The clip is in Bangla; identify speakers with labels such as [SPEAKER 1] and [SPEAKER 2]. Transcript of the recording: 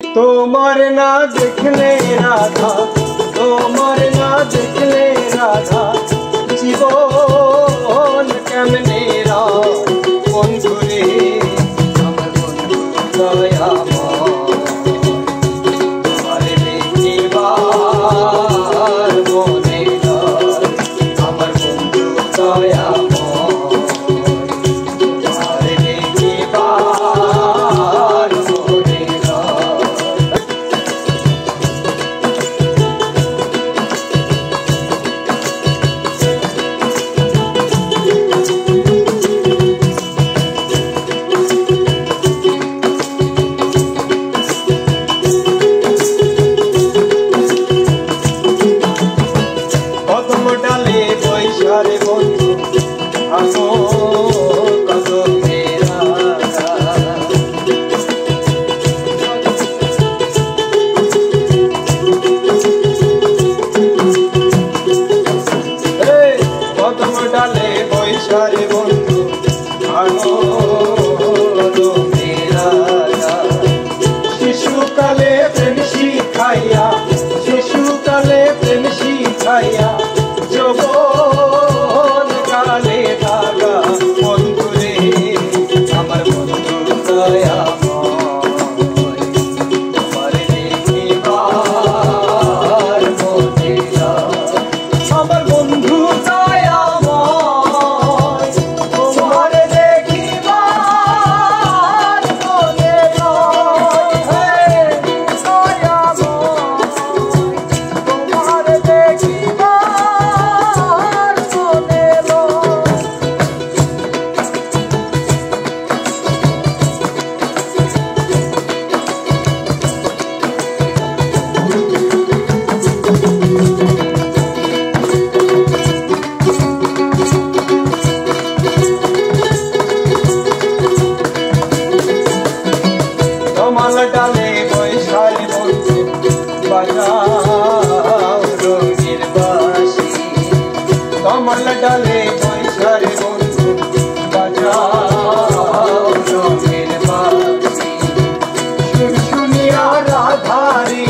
[SPEAKER 1] তোমার না দেখলে রাধা, তোমার না দেখলে রাধা, জীবন কেমনে বন্ধু রে আমার বন্ধু দয়াময়, তোমার দেখিবার মনে আমার বন্ধু দয়াময়। ডালে বৈশারে বন্ধু আসো কদমে রাধা, কদম ডালে বৈশারে বন্ধু আসো কদমে রাধা। শিশুকালে প্রেম শিখাইয়া, শিশুকালে প্রেম শিখাইয়া, যৌবন কালে থাকা বন্ধু রে আমার বন্ধু দয়াময়, তোমার দেখিবার মনে আমার বন্ধু দয়াময়, তোমার দেখিবার মনে তোমার দেখিবার কমল ডালে বৈশারে বন্ধু বাজাও রঙের বাঁশি, কমল ডালে বৈশারে বন্ধু বাজাও রঙের বাঁশি, শুনিয়া রাধারি